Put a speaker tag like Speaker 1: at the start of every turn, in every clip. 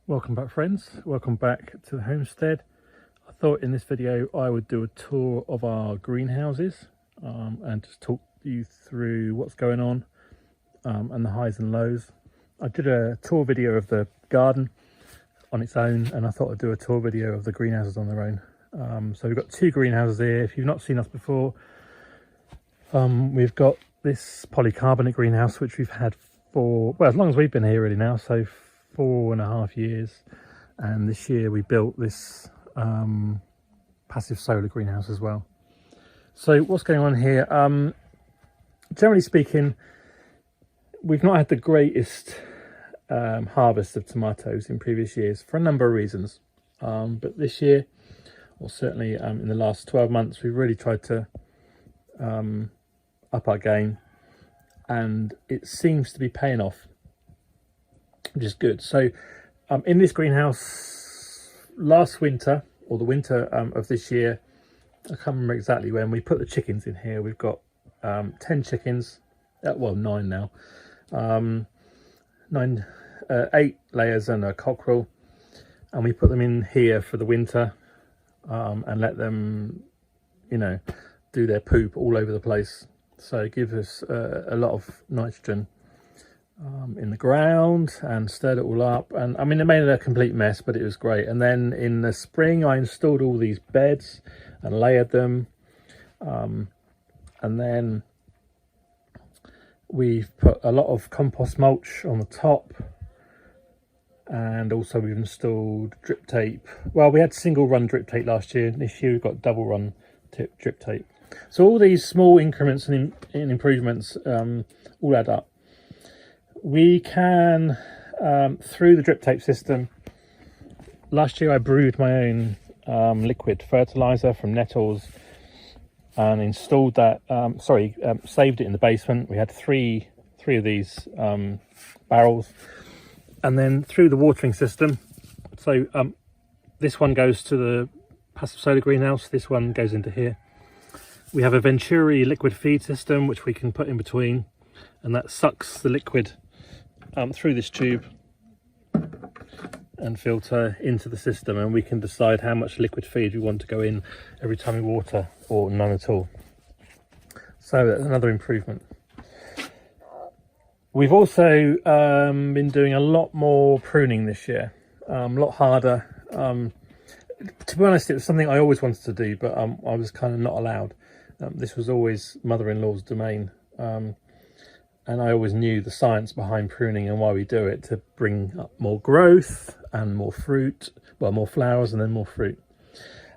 Speaker 1: Welcome back, friends. Welcome back to the homestead. I thought in this video I would do a tour of our greenhouses and just talk you through what's going on and the highs and lows. I did a tour video of the garden on its own, and I thought I'd do a tour video of the greenhouses on their own. So we've got two greenhouses here. If you've not seen us before, we've got this polycarbonate greenhouse which we've had for, well, as long as we've been here really now, so 4.5 years, and this year we built this passive solar greenhouse as well. So what's going on here? Generally speaking, we've not had the greatest harvest of tomatoes in previous years for a number of reasons, but this year, or certainly in the last 12 months, we've really tried to up our game, and it seems to be paying off, which is good. So in this greenhouse last winter, or the winter of this year, I can't remember exactly when, we put the chickens in here. We've got 10 chickens, well 9 now, 8 layers and a cockerel, and we put them in here for the winter and let them, you know, do their poop all over the place. So it gives us a lot of nitrogen in the ground, and stirred it all up, and I mean it made a complete mess, but it was great. And then in the spring I installed all these beds and layered them, and then we've put a lot of compost mulch on the top, and also we've installed drip tape. Well, we had single run drip tape last year. This year we've got double run drip tape. So all these small increments and improvements all add up. We can, through the drip tape system, last year I brewed my own liquid fertilizer from nettles and installed that, saved it in the basement. We had three of these barrels, and then through the watering system. So this one goes to the passive solar greenhouse, this one goes into here. We have a Venturi liquid feed system which we can put in between, and that sucks the liquid through this tube and filter into the system, and we can decide how much liquid feed we want to go in every time we water, or none at all. So that's another improvement. We've also been doing a lot more pruning this year, a lot harder. To be honest, it was something I always wanted to do, but I was kind of not allowed. This was always mother-in-law's domain. And I always knew the science behind pruning and why we do it, to bring up more growth and more fruit, well, more flowers and then more fruit.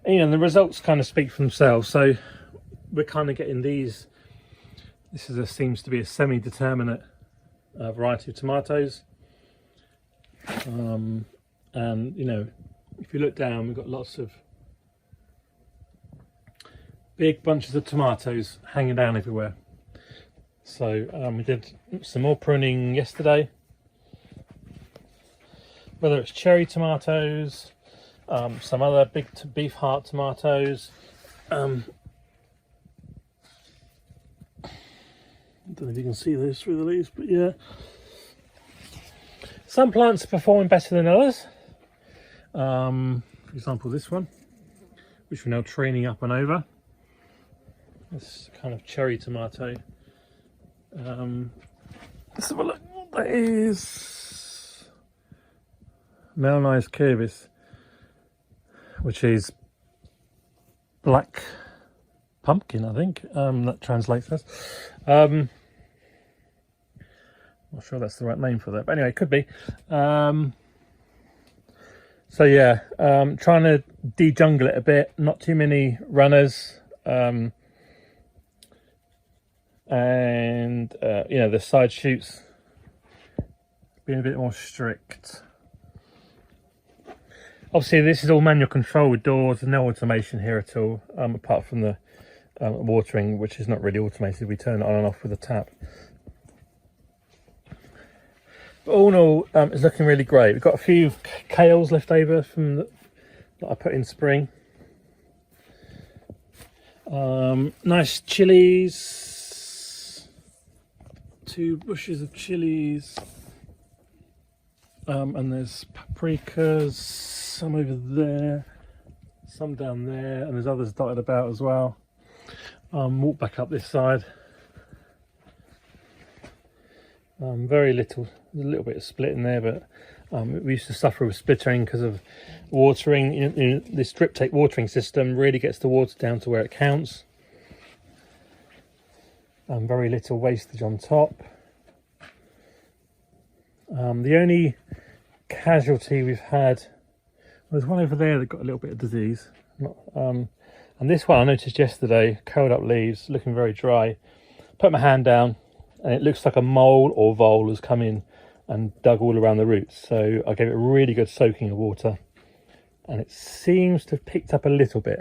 Speaker 1: And, you know, the results kind of speak for themselves. So we're kind of getting these, seems to be a semi-determinate variety of tomatoes. And, you know, if you look down, we've got lots of big bunches of tomatoes hanging down everywhere. So we did some more pruning yesterday, whether it's cherry tomatoes, some other big beef heart tomatoes. I don't know if you can see those through the leaves, but yeah. Some plants are performing better than others. For example, this one, which we're now training up and over. This kind of cherry tomato. Let's have a look. That is Melnized curvis, which is black pumpkin, I think. That translates as. Not sure that's the right name for that, but anyway, it could be. So yeah, trying to de-jungle it a bit. Not too many runners. And you know, the side shoots being a bit more strict. Obviously this is all manual control with doors, and no automation here at all, apart from the watering, which is not really automated. We turn it on and off with a tap. But all in all, it's looking really great. We've got a few kales left over from that I put in spring. Nice chilies. 2 bushes of chilies. And there's paprikas, some over there, some down there, and there's others dotted about as well. Walk back up this side. Very little, a little bit of split in there, but we used to suffer with splittering because of watering. This drip tape watering system really gets the water down to where it counts. Very little wastage on top. The only casualty we've had, there's one over there that got a little bit of disease. And this one I noticed yesterday, curled up leaves, looking very dry. Put my hand down and it looks like a mole or vole has come in and dug all around the roots. So I gave it a really good soaking of water and it seems to have picked up a little bit,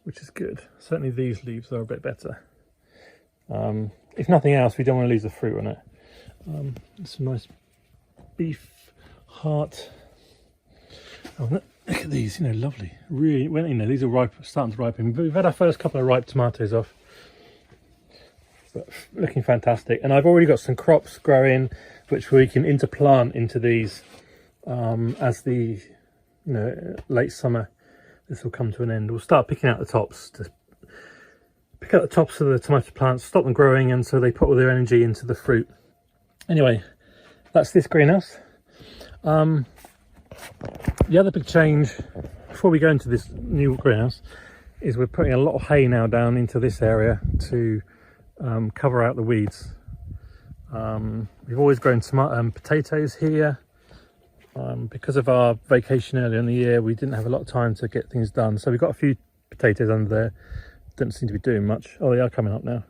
Speaker 1: which is good. Certainly these leaves are a bit better. If nothing else, we don't want to lose the fruit on it. Some nice beef heart. Oh, look at these, lovely. Really, well, these are ripe, starting to ripen. But we've had our first couple of ripe tomatoes off. But looking fantastic. And I've already got some crops growing, which we can interplant into these as the, late summer. This will come to an end. We'll start picking out the tops to pick out the tops of the tomato plants, stop them growing, and so they put all their energy into the fruit. Anyway, that's this greenhouse. The other big change before we go into this new greenhouse is we're putting a lot of hay now down into this area to cover out the weeds. We've always grown potatoes here. Because of our vacation earlier in the year, we didn't have a lot of time to get things done, so we've got a few potatoes under there. Don't seem to be doing much. Oh, they are coming up now.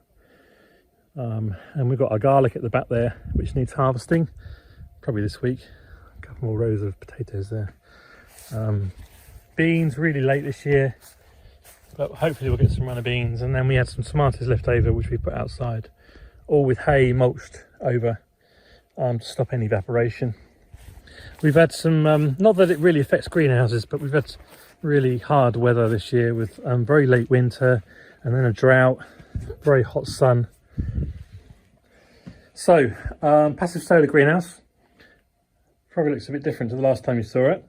Speaker 1: And we've got our garlic at the back there, which needs harvesting, probably this week. A couple more rows of potatoes there. Beans really late this year, but hopefully we'll get some runner beans. And then we had some tomatoes left over, which we put outside, all with hay mulched over to stop any evaporation. We've had some, not that it really affects greenhouses, but we've had really hard weather this year with very late winter and then a drought, very hot sun. So, passive solar greenhouse probably looks a bit different to the last time you saw it.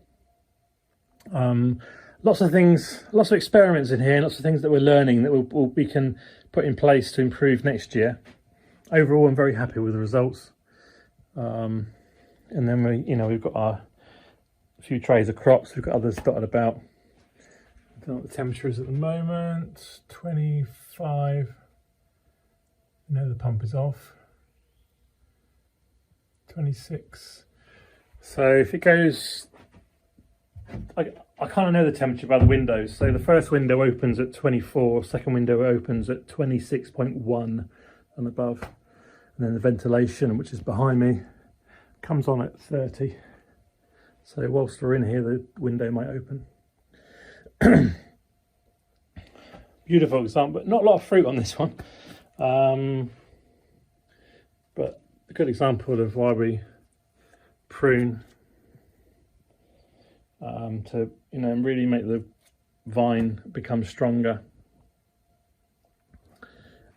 Speaker 1: Lots of things, lots of experiments in here, lots of things that we're learning that we can put in place to improve next year. Overall, I'm very happy with the results. And then we've got our few trays of crops. We've got others dotted about. I don't know what the temperature is at the moment. 25. The pump is off. 26. So if it goes, I kind of know the temperature by the windows. So the first window opens at 24, second window opens at 26.1 and above. And then the ventilation, which is behind me, comes on at 30. So whilst we're in here, the window might open. Beautiful example, but not a lot of fruit on this one. But a good example of why we prune to really make the vine become stronger.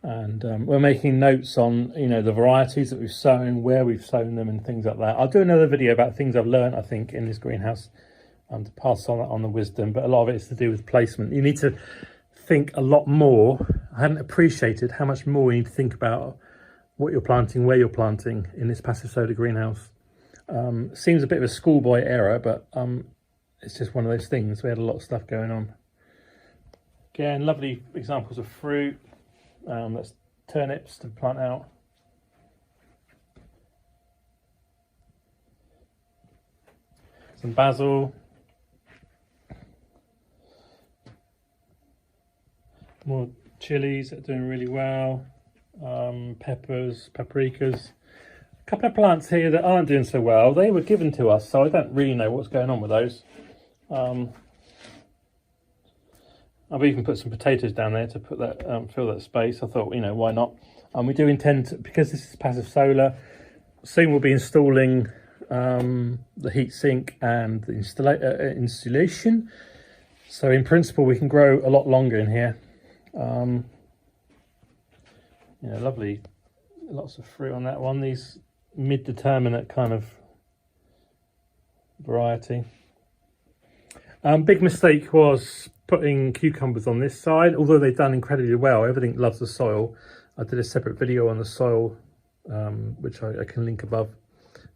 Speaker 1: And we're making notes on the varieties that we've sown, where we've sown them, and things like that. I'll do another video about things I've learned, I think, in this greenhouse, to pass on the wisdom. But a lot of it is to do with placement. You need to think a lot more. I hadn't appreciated how much more you need to think about what you're planting, where you're planting in this passive solar greenhouse. Seems a bit of a schoolboy error, but it's just one of those things. We had a lot of stuff going on. Again, lovely examples of fruit. That's turnips to plant out. Some basil. More chilies that are doing really well. Peppers, paprikas. A couple of plants here that aren't doing so well. They were given to us, so I don't really know what's going on with those. I've even put some potatoes down there to put that fill that space. I thought, why not? We do intend to, because this is passive solar, soon we'll be installing the heat sink and the installation. So in principle, we can grow a lot longer in here. Lovely, lots of fruit on that one. These mid-determinate kind of variety. Big mistake was putting cucumbers on this side, although they've done incredibly well. Everything loves the soil. I did a separate video on the soil, which I can link above,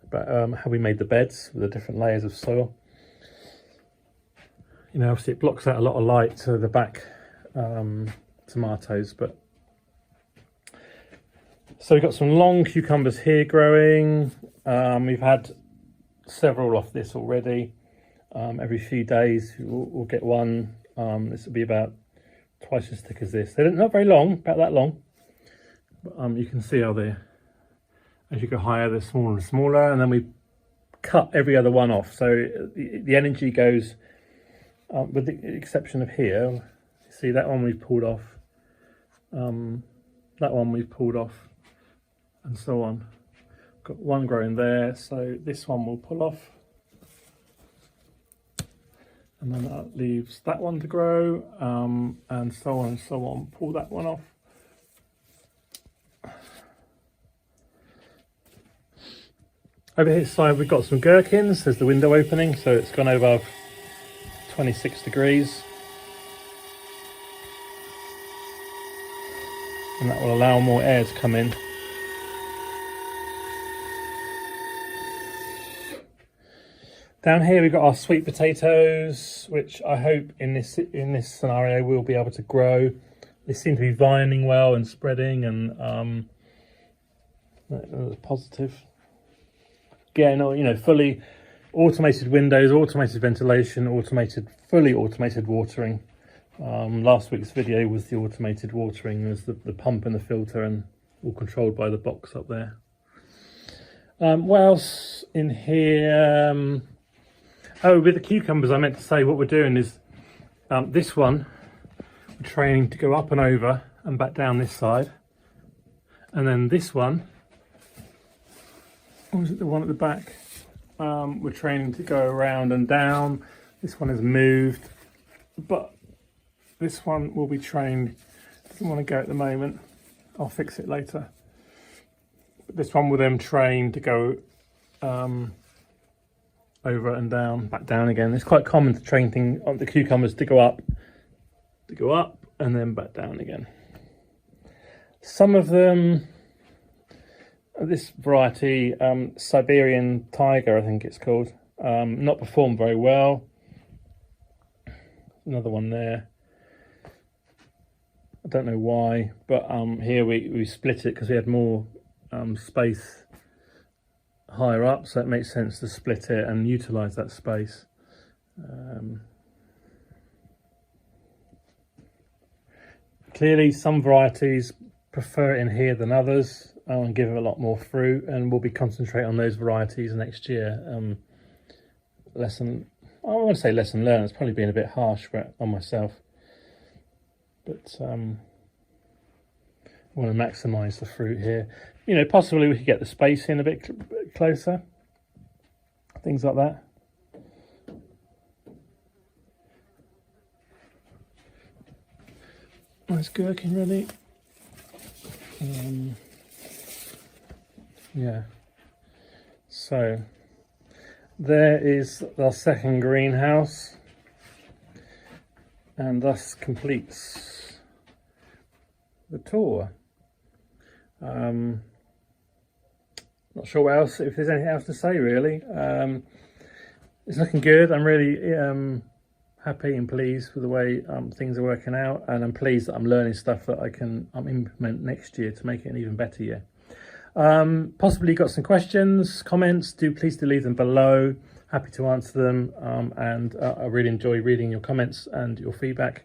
Speaker 1: about how we made the beds with the different layers of soil. You know, obviously it blocks out a lot of light to the back tomatoes, but so we've got some long cucumbers here growing. We've had several off this already. Every few days we'll get one. This will be about twice as thick as this. They're not very long, about that long. But you can see how they're, as you go higher, they're smaller and smaller, and then we cut every other one off. So the energy goes, with the exception of here, see that one we've pulled off, that one we've pulled off, and so on. Got one growing there, so this one will pull off. And then that leaves that one to grow, and so on and so on. Pull that one off. Over here side we've got some gherkins. There's the window opening, so it's gone above 26 degrees. And that will allow more air to come in. Down here we've got our sweet potatoes, which I hope in this scenario we'll be able to grow. They seem to be vining well and spreading, and that's positive. Again, you know, fully automated windows, automated ventilation, fully automated watering. Last week's video was the automated watering. There's the pump and the filter, and all controlled by the box up there. What else in here? Oh, with the cucumbers, I meant to say what we're doing is this one, we're training to go up and over and back down this side. And then this one, or is it the one at the back? We're training to go around and down. This one has moved, but this one will be trained. Doesn't want to go at the moment. I'll fix it later. But this one will then train to go over and down, back down again. It's quite common to train the cucumbers to go up, and then back down again. Some of them, this variety, Siberian Tiger, I think it's called, not performed very well. Another one there. I don't know why, but here we split it because we had more space higher up, so it makes sense to split it and utilize that space. Clearly some varieties prefer it in here than others and give it a lot more fruit, and we'll be concentrating on those varieties next year. I want to say lesson learned, it's probably being a bit harsh on myself, but I want to maximize the fruit here. You know, possibly we could get the space in a bit closer, things like that. Nice gherkin ready. Yeah, so there is our second greenhouse, and thus completes the tour. Not sure what else, if there's anything else to say really. It's looking good. I'm really happy and pleased with the way things are working out, and I'm pleased that I'm learning stuff that I can implement next year to make it an even better year. Possibly got some questions, comments, please do leave them below. Happy to answer them, and I really enjoy reading your comments and your feedback.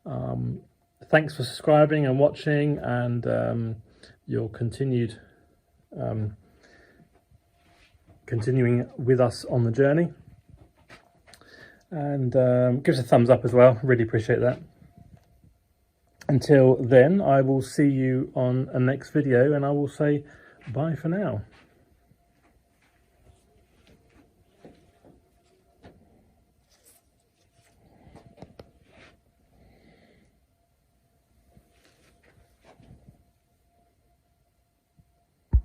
Speaker 1: Thanks for subscribing and watching, and your continuing with us on the journey, and give us a thumbs up as well. Really appreciate that. Until then, I will see you on a next video, and I will say bye for now.